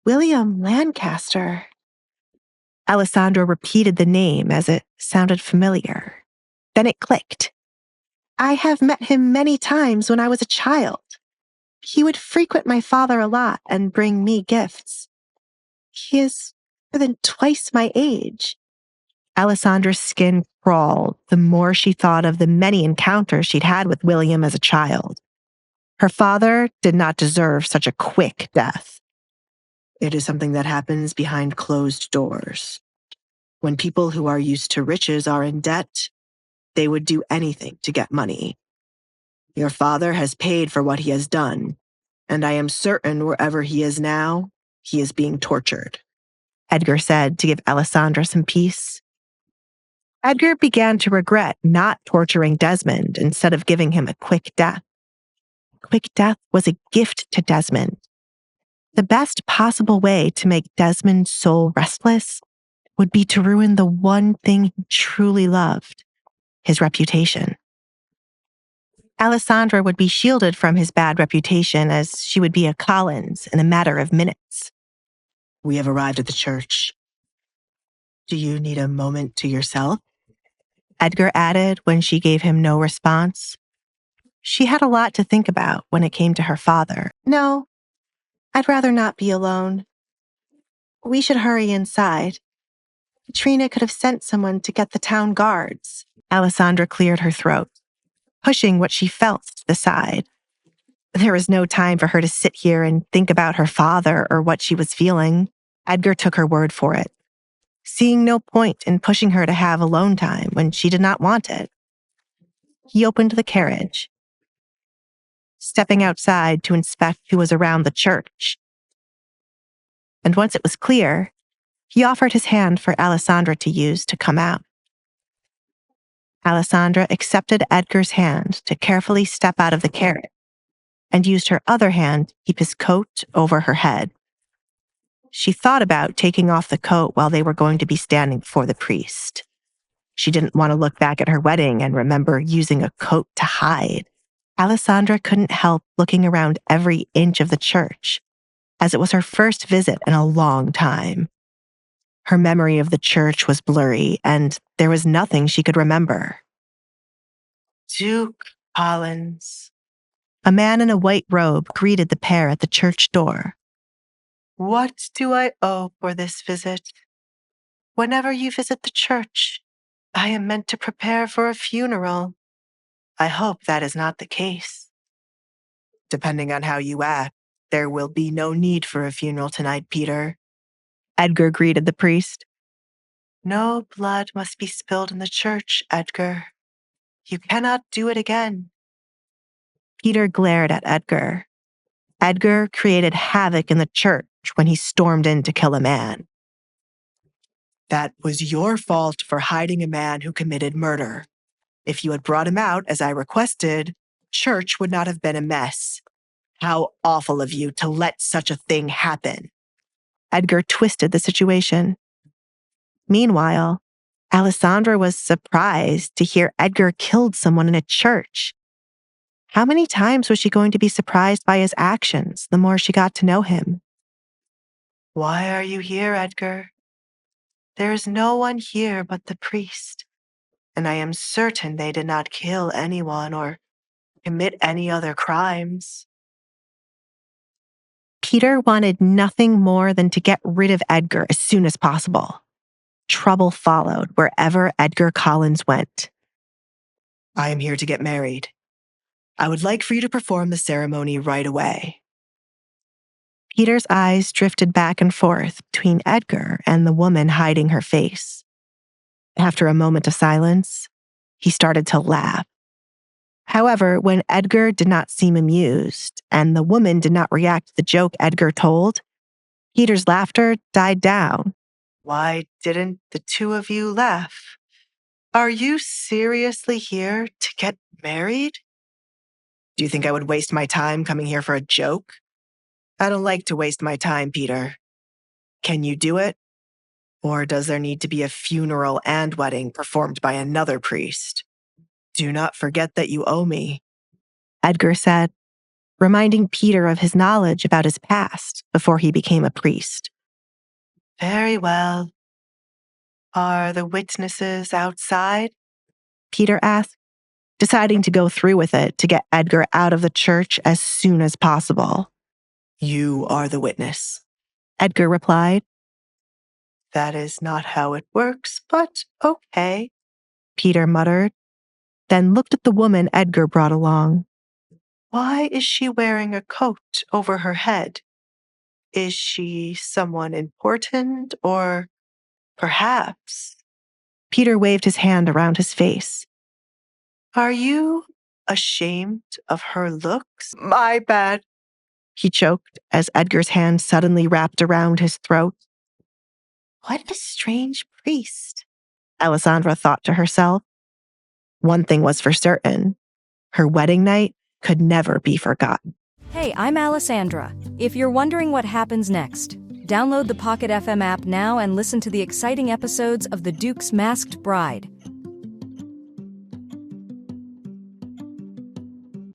William Lancaster. Alessandra repeated the name as it sounded familiar. Then it clicked. I have met him many times when I was a child. He would frequent my father a lot and bring me gifts. He is more than twice my age. Alessandra's skin crawled the more she thought of the many encounters she'd had with William as a child. Her father did not deserve such a quick death. It is something that happens behind closed doors. When people who are used to riches are in debt, they would do anything to get money. Your father has paid for what he has done, and I am certain wherever he is now, he is being tortured, Edgar said to give Alessandra some peace. Edgar began to regret not torturing Desmond instead of giving him a quick death. Quick death was a gift to Desmond. The best possible way to make Desmond's soul restless would be to ruin the one thing he truly loved, his reputation. Alessandra would be shielded from his bad reputation as she would be a Collins in a matter of minutes. We have arrived at the church. Do you need a moment to yourself? Edgar added when she gave him no response. She had a lot to think about when it came to her father. No, I'd rather not be alone. We should hurry inside. Katrina could have sent someone to get the town guards. Alessandra cleared her throat, pushing what she felt to the side. There was no time for her to sit here and think about her father or what she was feeling. Edgar took her word for it, seeing no point in pushing her to have alone time when she did not want it. He opened the carriage, stepping outside to inspect who was around the church. And once it was clear, he offered his hand for Alessandra to use to come out. Alessandra accepted Edgar's hand to carefully step out of the carriage and used her other hand to keep his coat over her head. She thought about taking off the coat while they were going to be standing before the priest. She didn't want to look back at her wedding and remember using a coat to hide. Alessandra couldn't help looking around every inch of the church, as it was her first visit in a long time. Her memory of the church was blurry, and there was nothing she could remember. Duke Collins. A man in a white robe greeted the pair at the church door. What do I owe for this visit? Whenever you visit the church, I am meant to prepare for a funeral. I hope that is not the case. Depending on how you act, there will be no need for a funeral tonight, Peter. Edgar greeted the priest. No blood must be spilled in the church, Edgar. You cannot do it again. Peter glared at Edgar. Edgar created havoc in the church when he stormed in to kill a man. That was your fault for hiding a man who committed murder. If you had brought him out, as I requested, church would not have been a mess. How awful of you to let such a thing happen. Edgar twisted the situation. Meanwhile, Alessandra was surprised to hear Edgar killed someone in a church. How many times was she going to be surprised by his actions the more she got to know him? Why are you here, Edgar? There is no one here but the priest, and I am certain they did not kill anyone or commit any other crimes. Peter wanted nothing more than to get rid of Edgar as soon as possible. Trouble followed wherever Edgar Collins went. I am here to get married. I would like for you to perform the ceremony right away. Peter's eyes drifted back and forth between Edgar and the woman hiding her face. After a moment of silence, he started to laugh. However, when Edgar did not seem amused and the woman did not react to the joke Edgar told, Peter's laughter died down. Why didn't the two of you laugh? Are you seriously here to get married? Do you think I would waste my time coming here for a joke? I don't like to waste my time, Peter. Can you do it? Or does there need to be a funeral and wedding performed by another priest? Do not forget that you owe me, Edgar said. reminding Peter of his knowledge about his past before he became a priest. Very well. Are the witnesses outside? Peter asked, deciding to go through with it to get Edgar out of the church as soon as possible. You are the witness, Edgar replied. That is not how it works, but okay, Peter muttered, then looked at the woman Edgar brought along. Why is she wearing a coat over her head? Is she someone important, or perhaps? Peter waved his hand around his face. Are you ashamed of her looks? My bad, he choked as Edgar's hand suddenly wrapped around his throat. What a strange priest, Alessandra thought to herself. One thing was for certain. Her wedding night could never be forgotten. Hey, I'm Alessandra. If you're wondering what happens next, download the Pocket FM app now and listen to the exciting episodes of The Duke's Masked Bride.